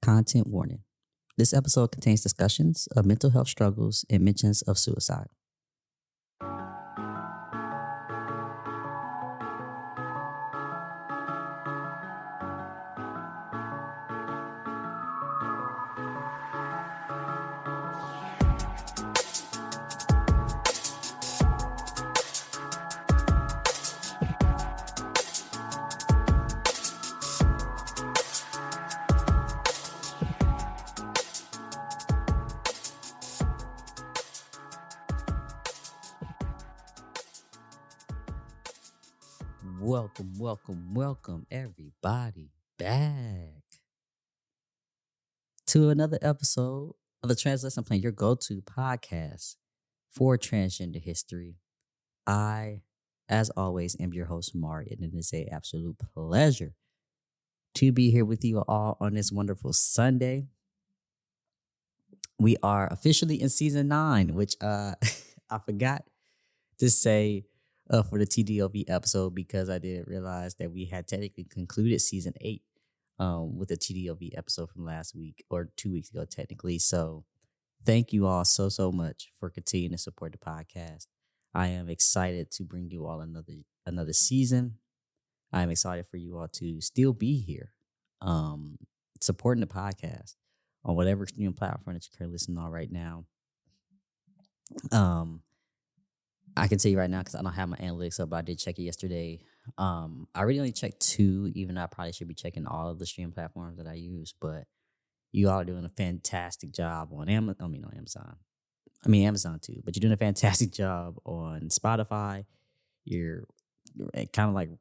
Content warning. This episode contains discussions of mental health struggles and mentions of suicide. Welcome, everybody back to another episode of the Translation Plan, your go-to podcast for transgender history. I, as always, am your host, Mari, and it is an absolute pleasure to be here with you all on this wonderful Sunday. We are officially in season 9, which I forgot to say for the TDOV episode because I didn't realize that we had technically concluded season 8 with the TDOV episode from last week or 2 weeks ago, technically. So thank you all so much for continuing to support the podcast. I am excited to bring you all another season. I am excited for you all to still be here supporting the podcast on whatever streaming platform that you're currently listening on right now. I can tell you right now because I don't have my analytics up, but I did check it yesterday. I really only checked 2, even though I probably should be checking all of the streaming platforms that I use. But you all are doing a fantastic job on Amazon. Amazon too, but you're doing a fantastic job on Spotify. You're kind of like,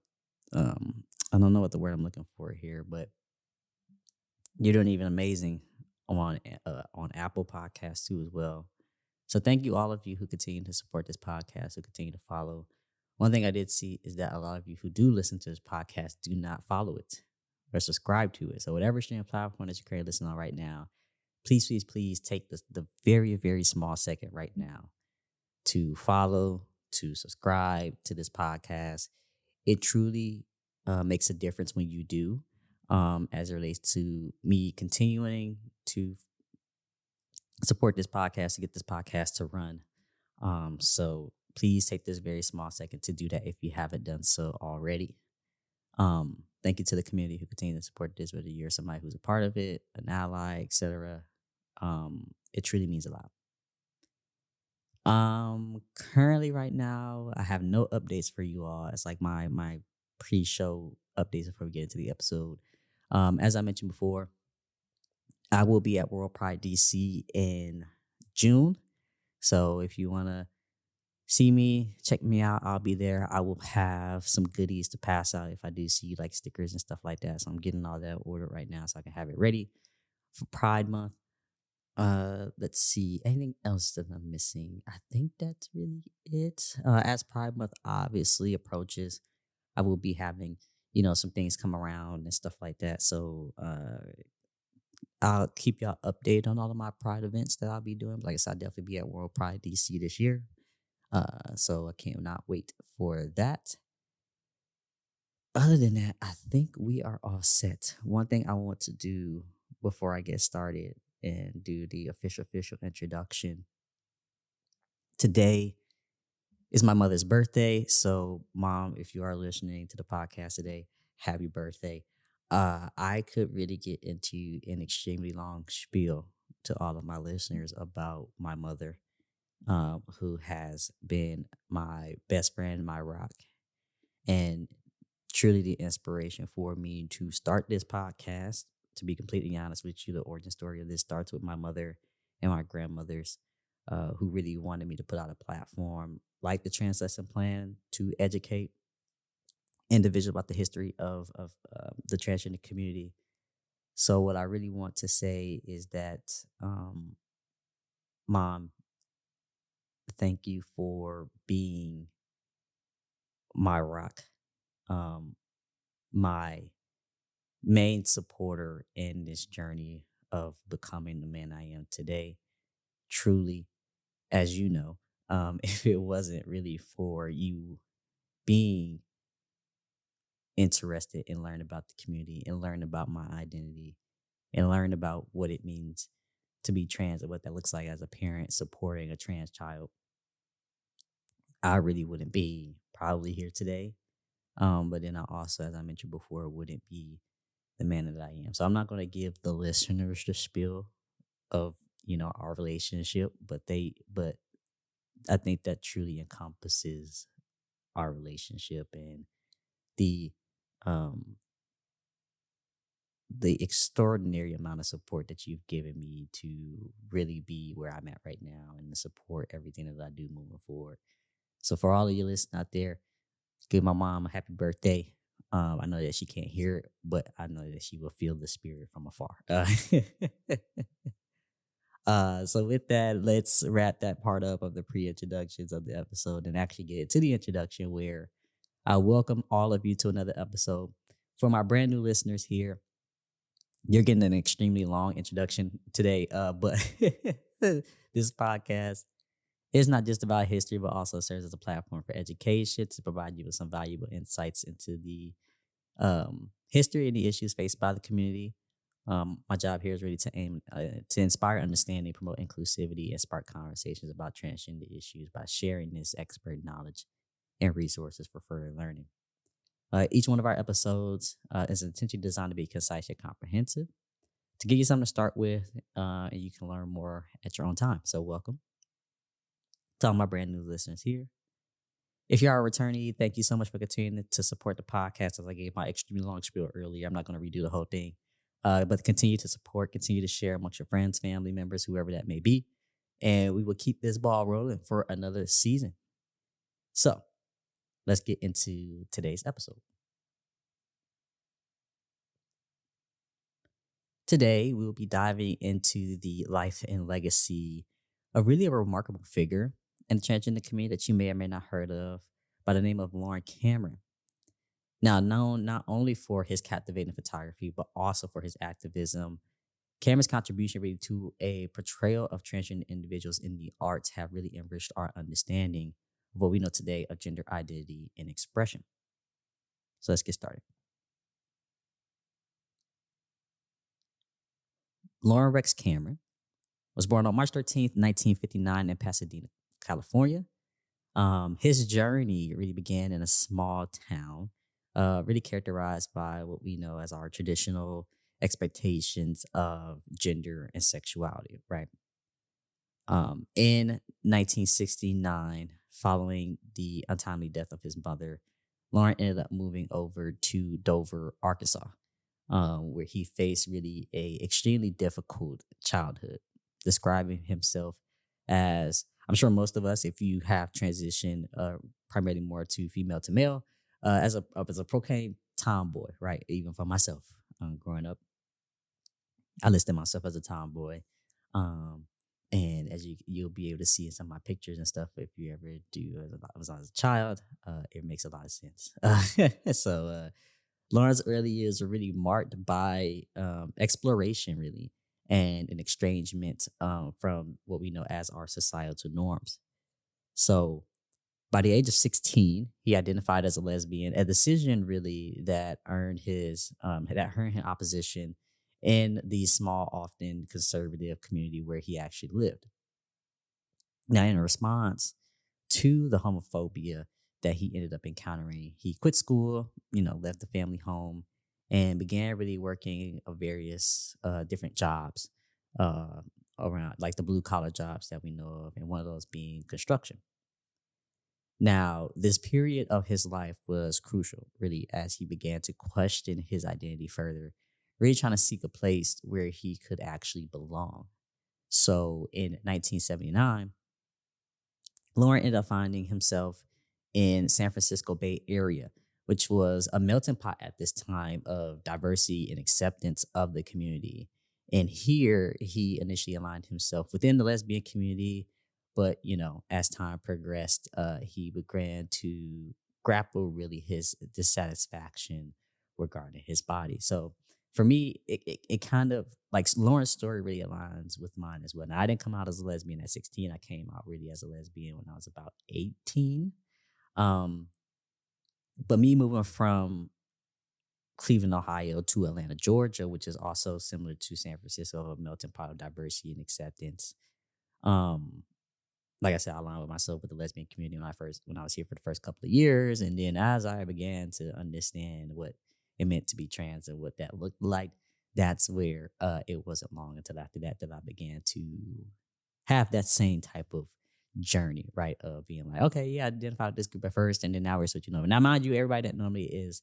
I don't know what the word I'm looking for here, but you're doing even amazing on Apple Podcasts too as well. So thank you all of you who continue to support this podcast, who continue to follow. One thing I did see is that a lot of you who do listen to this podcast do not follow it or subscribe to it. So whatever streaming platform that you're currently listening on right now, please take the very, very small second right now to follow, to subscribe to this podcast. It truly makes a difference when you do, as it relates to me continuing to support this podcast, to get this podcast to run. So please take this very small second to do that if you haven't done so already. Thank you to the community who continue to support this, whether you're somebody who's a part of it, an ally, etc. It truly means a lot. Currently right now, I have no updates for you all. It's like my pre-show updates before we get into the episode. As I mentioned before, I will be at World Pride DC in June. So if you want to see me, check me out, I'll be there. I will have some goodies to pass out if I do see like stickers and stuff like that. So I'm getting all that ordered right now so I can have it ready for Pride Month. Let's see. Anything else that I'm missing? I think that's really it. As Pride Month obviously approaches, I will be having, some things come around and stuff like that. So I'll keep y'all updated on all of my Pride events that I'll be doing. Like I said, I'll definitely be at World Pride DC this year. So I cannot wait for that. Other than that, I think we are all set. One thing I want to do before I get started and do the official introduction. Today is my mother's birthday. So, Mom, if you are listening to the podcast today, happy birthday. I could really get into an extremely long spiel to all of my listeners about my mother, who has been my best friend, my rock, and truly the inspiration for me to start this podcast. To be completely honest with you, the origin story of this starts with my mother and my grandmothers, who really wanted me to put out a platform like the Translation Plan to educate individuals about the history of the transgender community. So what I really want to say is that, Mom, thank you for being my rock, my main supporter in this journey of becoming the man I am today. Truly, as you know, if it wasn't really for you being interested in learning about the community and learning about my identity, and learn about what it means to be trans and what that looks like as a parent supporting a trans child, I really wouldn't be probably here today. But then I also, as I mentioned before, wouldn't be the man that I am. So I'm not going to give the listeners the spiel of our relationship, but I think that truly encompasses our relationship and the um the extraordinary amount of support that you've given me to really be where I'm at right now and to support everything that I do moving forward. So for all of you listening out there, give my mom a happy birthday. I know that she can't hear it, but I know that she will feel the spirit from afar. So with that, let's wrap that part up of the pre-introductions of the episode and actually get into the introduction where I welcome all of you to another episode. For my brand new listeners here, you're getting an extremely long introduction today, but this podcast is not just about history, but also serves as a platform for education to provide you with some valuable insights into the history and the issues faced by the community. My job here is really to aim to inspire understanding, promote inclusivity, and spark conversations about transgender issues by sharing this expert knowledge and resources for further learning. Each one of our episodes is intentionally designed to be concise yet comprehensive, to give you something to start with, and you can learn more at your own time. So welcome to all my brand new listeners here. If you are a returnee, thank you so much for continuing to support the podcast. As I gave my extremely long spiel earlier, I'm not going to redo the whole thing, but continue to support, continue to share amongst your friends, family members, whoever that may be, and we will keep this ball rolling for another season. So let's get into today's episode. Today, we will be diving into the life and legacy of really a remarkable figure in the transgender community that you may or may not heard of by the name of Loren Cameron. Now, known not only for his captivating photography, but also for his activism, Cameron's contribution really to a portrayal of transgender individuals in the arts have really enriched our understanding of what we know today of gender identity and expression. So let's get started. Loren Rex Cameron was born on March 13th, 1959 in Pasadena, California. His journey really began in a small town, really characterized by what we know as our traditional expectations of gender and sexuality, right? In 1969, following the untimely death of his mother, Loren ended up moving over to Dover, Arkansas, where he faced really a extremely difficult childhood, describing himself as, I'm sure most of us, if you have transitioned primarily more to female to male, as a proclaimed tomboy, right? Even for myself, growing up, I listed myself as a tomboy. And as you'll be able to see in some of my pictures and stuff, if you ever do as a child, it makes a lot of sense. So Loren's early years were really marked by exploration, really, and an estrangement from what we know as our societal norms. So by the age of 16, he identified as a lesbian, a decision really that earned him opposition in the small, often conservative community where he actually lived. Now, in response to the homophobia that he ended up encountering, he quit school, left the family home, and began really working various different jobs around, like the blue collar jobs that we know of, and one of those being construction. Now, this period of his life was crucial, really, as he began to question his identity further, really trying to seek a place where he could actually belong. So in 1979, Loren ended up finding himself in San Francisco Bay Area, which was a melting pot at this time of diversity and acceptance of the community. And here he initially aligned himself within the lesbian community, but as time progressed, he began to grapple really his dissatisfaction regarding his body. So for me, it kind of, like, Lauren's story really aligns with mine as well. Now, I didn't come out as a lesbian at 16. I came out really as a lesbian when I was about 18. But me moving from Cleveland, Ohio to Atlanta, Georgia, which is also similar to San Francisco, a melting pot of diversity and acceptance. Um, like I said, I aligned with myself with the lesbian community when I was here for the first couple of years, and then as I began to understand what it meant to be trans and what that looked like, that's where it wasn't long until after that I began to have that same type of journey, right? Of being like, okay, yeah, I identified with this group at first, and then now we're switching over. Now, mind you, everybody that normally is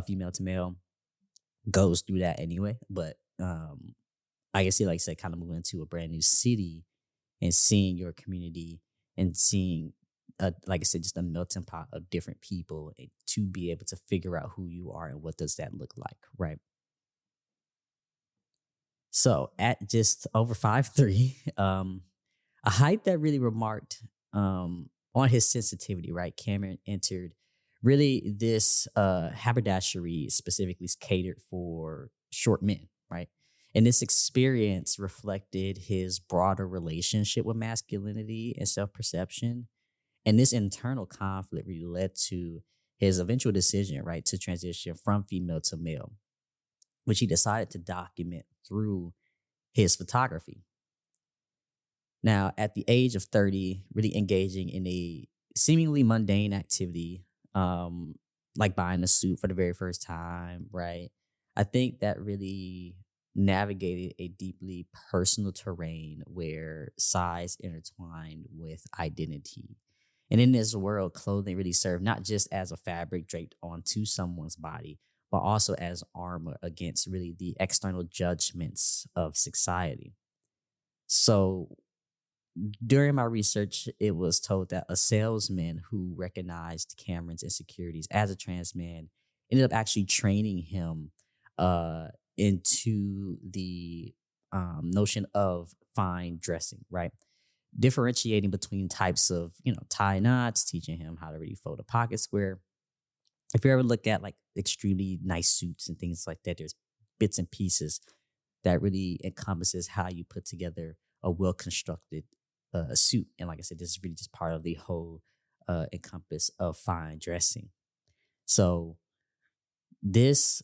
female to male goes through that anyway, but I can see, like I said, kind of moving into a brand new city and seeing your community and seeing, like I said, just a melting pot of different people to be able to figure out who you are and what does that look like, right? So at just over 5'3", a height that really remarked on his sensitivity, right? Cameron entered really this haberdashery specifically catered for short men, right? And this experience reflected his broader relationship with masculinity and self perception. And this internal conflict really led to his eventual decision, right, to transition from female to male, which he decided to document through his photography. Now, at the age of 30, really engaging in a seemingly mundane activity, like buying a suit for the very first time, right? I think that really navigated a deeply personal terrain where size intertwined with identity. And in this world, clothing really served not just as a fabric draped onto someone's body, but also as armor against really the external judgments of society. So during my research, it was told that a salesman who recognized Cameron's insecurities as a trans man ended up actually training him into the notion of fine dressing, right? Differentiating between types of, tie knots, teaching him how to really fold a pocket square. If you ever look at like extremely nice suits and things like that, there's bits and pieces that really encompasses how you put together a well constructed suit. And like I said, this is really just part of the whole encompass of fine dressing. So this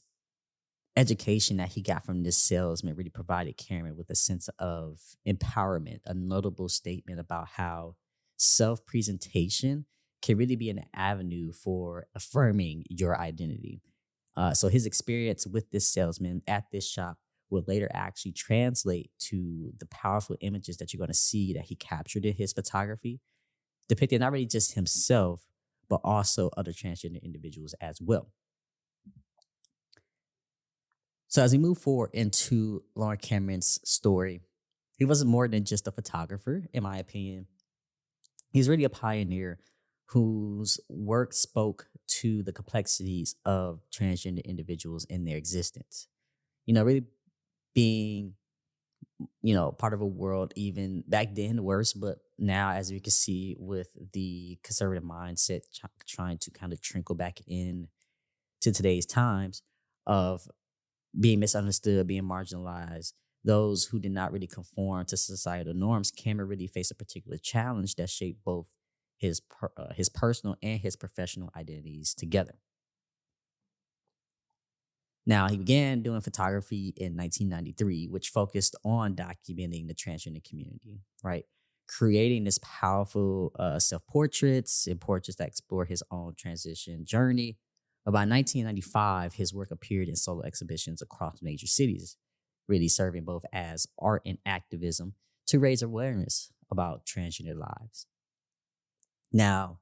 education that he got from this salesman really provided Cameron with a sense of empowerment, a notable statement about how self presentation can really be an avenue for affirming your identity. So his experience with this salesman at this shop would later actually translate to the powerful images that you're going to see that he captured in his photography, depicting not really just himself, but also other transgender individuals as well. So as we move forward into Loren Cameron's story, he wasn't more than just a photographer, in my opinion. He's really a pioneer whose work spoke to the complexities of transgender individuals in their existence. Really being, part of a world even back then worse, but now, as we can see with the conservative mindset trying to kind of trickle back in to today's times of being misunderstood, being marginalized, those who did not really conform to societal norms, Cameron really faced a particular challenge that shaped both his personal and his professional identities together. Now, he began doing photography in 1993, which focused on documenting the transgender community, right? Creating this powerful self-portraits and portraits that explore his own transition journey. By 1995, his work appeared in solo exhibitions across major cities, really serving both as art and activism to raise awareness about transgender lives. Now,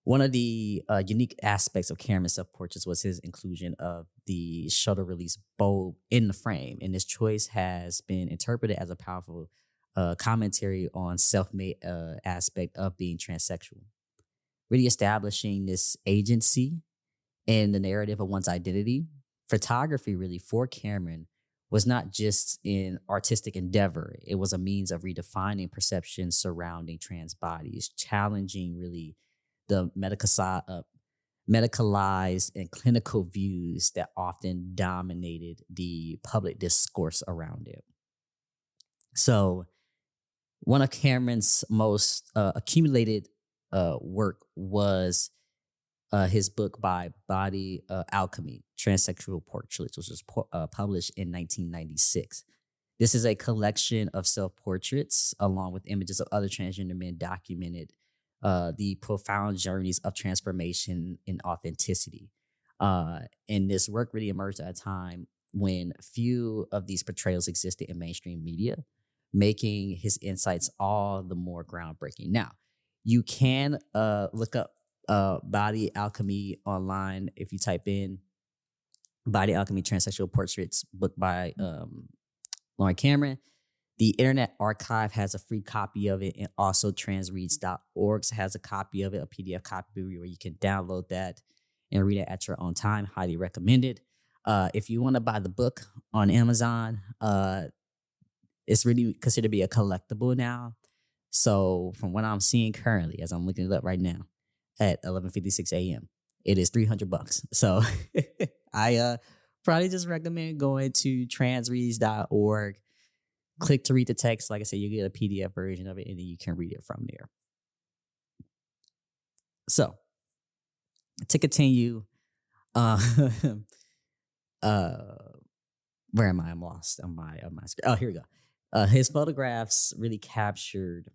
one of the unique aspects of Cameron's self-portraits was his inclusion of the shutter release bulb in the frame. And this choice has been interpreted as a powerful commentary on self-made aspect of being transsexual, really establishing this agency and the narrative of one's identity. Photography really for Cameron was not just an artistic endeavor. It was a means of redefining perceptions surrounding trans bodies, challenging really the medicalized and clinical views that often dominated the public discourse around it. So one of Cameron's most accumulated work was his book by Body Alchemy, Transsexual Portraits, which was published in 1996. This is a collection of self-portraits along with images of other transgender men documented the profound journeys of transformation and authenticity. And this work really emerged at a time when few of these portrayals existed in mainstream media, making his insights all the more groundbreaking. Now, you can look up Body Alchemy online if you type in Body Alchemy Transsexual Portraits, book by Loren Cameron. The Internet Archive has a free copy of it, and also transreads.org has a copy of it, a PDF copy where you can download that and read it at your own time. Highly recommended. If you want to buy the book on Amazon, it's really considered to be a collectible now. So from what I'm seeing currently, as I'm looking it up right now at 11:56 a.m., it is $300. So I probably just recommend going to transreads.org. Click to read the text. Like I said, you get a PDF version of it, and then you can read it from there. So to continue, where am I? I'm lost on my screen. Oh, here we go. His photographs really captured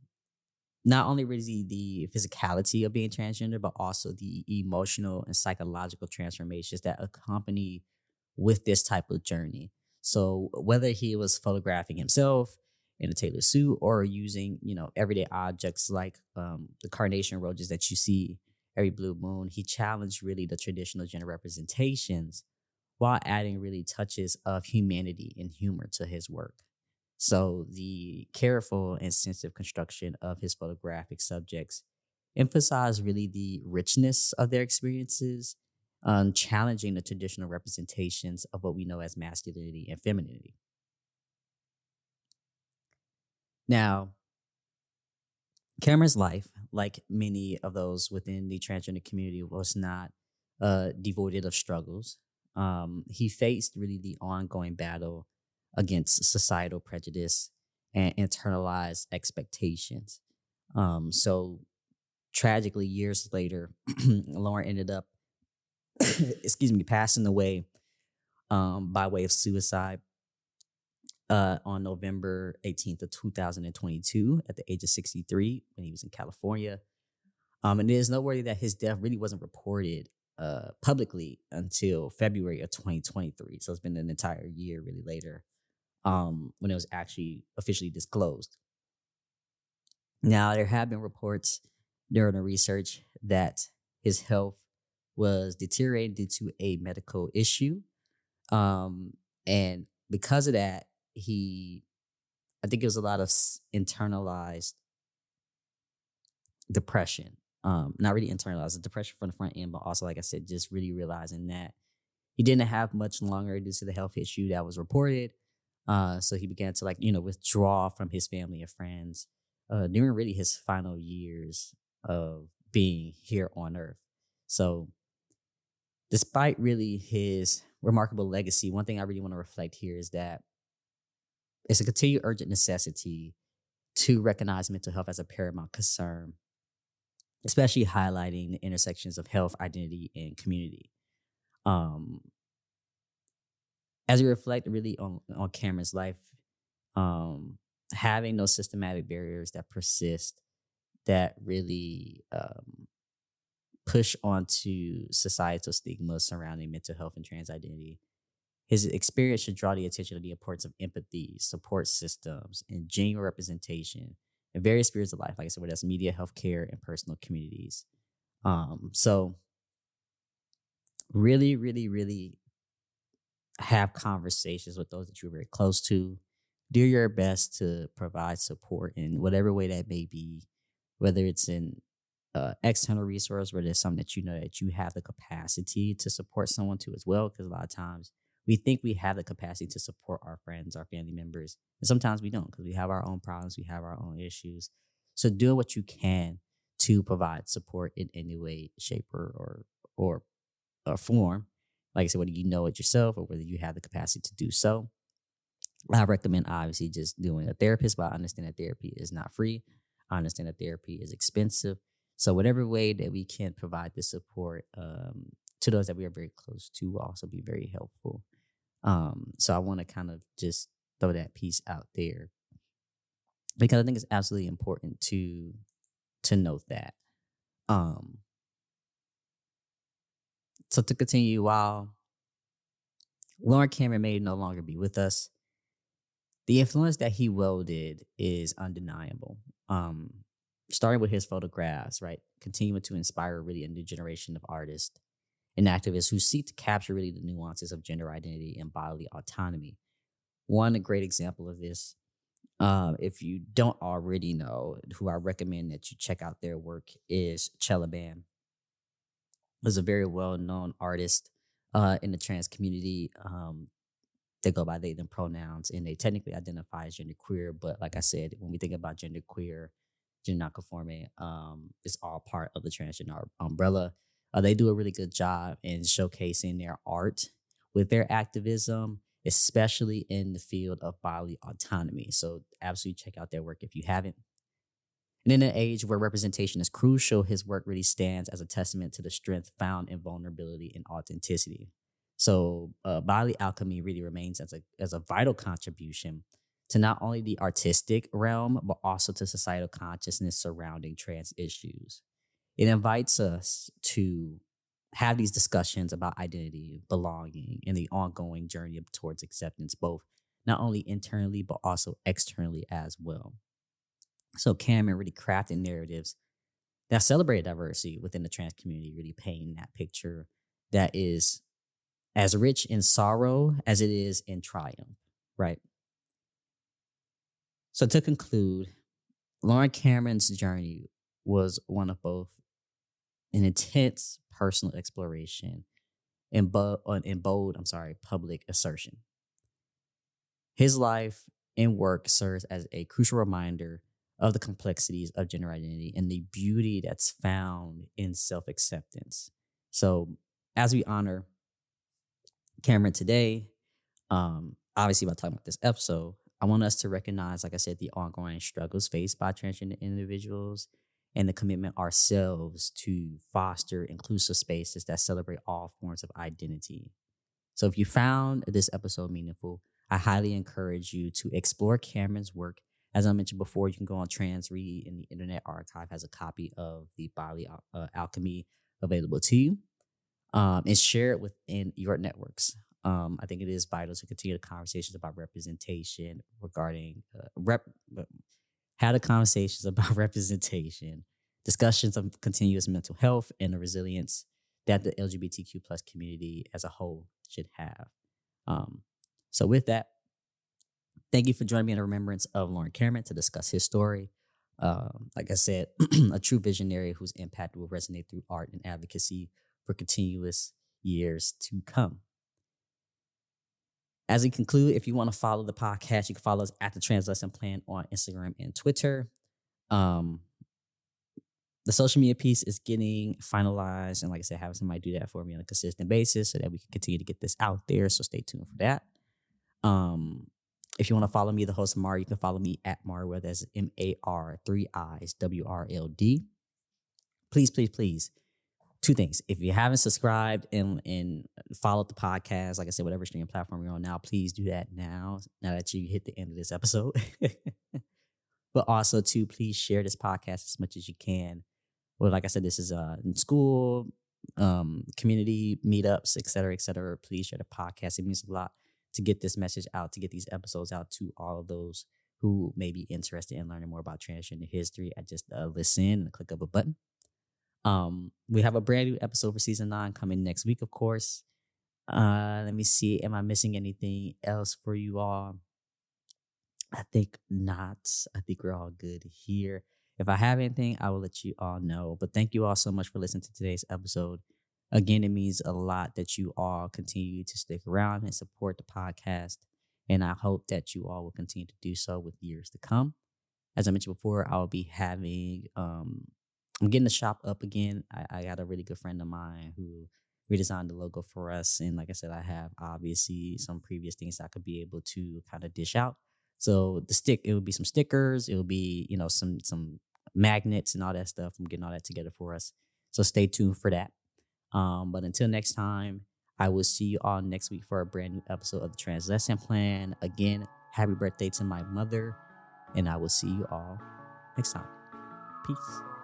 not only really the physicality of being transgender, but also the emotional and psychological transformations that accompany with this type of journey. So whether he was photographing himself in a tailored suit or using, everyday objects like the carnation roses that you see every blue moon, he challenged really the traditional gender representations while adding really touches of humanity and humor to his work. So the careful and sensitive construction of his photographic subjects emphasize really the richness of their experiences, challenging the traditional representations of what we know as masculinity and femininity. Now, Cameron's life, like many of those within the transgender community, was not devoid of struggles. He faced really the ongoing battle against societal prejudice and internalized expectations. So tragically, years later, Loren ended up, passing away by way of suicide on November 18th of 2022 at the age of 63 when he was in California. And it is noteworthy that his death really wasn't reported publicly until February of 2023. So it's been an entire year really later when it was actually officially disclosed. Now, there have been reports during the research that his health was deteriorating due to a medical issue. And because of that, I think it was a lot of internalized depression. Not really internalized, depression from the front end, but also, like I said, just really realizing that he didn't have much longer due to the health issue that was reported. So he began to withdraw from his family and friends during really his final years of being here on Earth. So despite really his remarkable legacy, one thing I really want to reflect here is that it's a continued urgent necessity to recognize mental health as a paramount concern, especially highlighting the intersections of health, identity, and community. As we reflect really on Cameron's life, having those systematic barriers that persist that really push onto societal stigmas surrounding mental health and trans identity, his experience should draw the attention to the importance of empathy, support systems, and genuine representation in various spheres of life, like I said, whether that's media, healthcare, and personal communities. So really, really, really have conversations with those that you're very close to. Do your best to provide support in whatever way that may be, whether it's an external resource, where there's something that you know that you have the capacity to support someone to as well. Because a lot of times we think we have the capacity to support our friends, our family members, and sometimes we don't because we have our own problems, we have our own issues. So do what you can to provide support in any way, shape, or form. Like I said, whether you know it yourself or whether you have the capacity to do so. I recommend obviously just doing a therapist, but I understand that therapy is not free. I understand that therapy is expensive. So whatever way that we can provide this support to those that we are very close to will also be very helpful. So I want to kind of just throw that piece out there because I think it's absolutely important to note that. Um, so to continue, while Loren Cameron may no longer be with us, the influence that he wielded is undeniable. Um, Starting with his photographs, right, continuing to inspire really a new generation of artists and activists who seek to capture really the nuances of gender identity and bodily autonomy. One great example of this, if you don't already know, who I recommend that you check out their work is Chelabam. Is a very well known artist in the trans community. They go by they them pronouns and they technically identify as genderqueer. But like I said, when we think about genderqueer, gender nonconforming, it's all part of the transgender umbrella. They do a really good job in showcasing their art with their activism, especially in the field of bodily autonomy. So absolutely check out their work if you haven't. And in an age where representation is crucial, his work really stands as a testament to the strength found in vulnerability and authenticity. So, bodily alchemy really remains as a vital contribution to not only the artistic realm, but also to societal consciousness surrounding trans issues. It invites us to have these discussions about identity, belonging, and the ongoing journey towards acceptance, both not only internally, but also externally as well. So Cameron really crafted narratives that celebrate diversity within the trans community, really painting that picture that is as rich in sorrow as it is in triumph, right? So to conclude, Lauren Cameron's journey was one of both an intense personal exploration and bold, public assertion. His life and work serves as a crucial reminder of the complexities of gender identity and the beauty that's found in self acceptance. So, as we honor Cameron today, obviously, by talking about this episode, I want us to recognize, like I said, the ongoing struggles faced by transgender individuals and the commitment ourselves to foster inclusive spaces that celebrate all forms of identity. So if you found this episode meaningful, I highly encourage you to explore Cameron's work. As I mentioned before, you can go on TransRead and the Internet Archive has a copy of the Bodily Alchemy available to you, and share it within your networks. I think it is vital to continue the conversations about representation regarding have the conversations about representation, discussions of continuous mental health and the resilience that the LGBTQ plus community as a whole should have. Um, so with that, thank you for joining me in the remembrance of Loren Cameron to discuss his story. Like I said, a true visionary whose impact will resonate through art and advocacy for continuous years to come. As we conclude, if you want to follow the podcast, you can follow us at the Trans Lesson Plan on Instagram and Twitter. The social media piece is getting finalized. And like I said, having somebody do that for me on a consistent basis so that we can continue to get this out there. So stay tuned for that. If you want to follow me, the host Mar, you can follow me at mariiiwrld. That's MAR3ISWRLD. Please, please, please. Two things. If you haven't subscribed and followed the podcast, like I said, whatever streaming platform you're on now, please do that now that you hit the end of this episode. But also, too, please share this podcast as much as you can. Well, like I said, this is in school, community meetups, et cetera, et cetera. Please share the podcast. It means a lot to get this message out, to get these episodes out to all of those who may be interested in learning more about transgender history at just a listen and a click of a button. We have a brand new episode for season 9 coming next week, of course. Let me see. Am I missing anything else for you all? I think not. I think we're all good here. If I have anything, I will let you all know. But thank you all so much for listening to today's episode. Again, it means a lot that you all continue to stick around and support the podcast. And I hope that you all will continue to do so with years to come. As I mentioned before, I'll be having, I'm getting the shop up again. I got a really good friend of mine who redesigned the logo for us. And like I said, I have obviously some previous things I could be able to kind of dish out. So it would be some stickers. It will be, some magnets and all that stuff. I'm getting all that together for us. So stay tuned for that. But until next time, I will see you all next week for a brand new episode of the Trans Lesson Plan. Again, happy birthday to my mother, and I will see you all next time. Peace.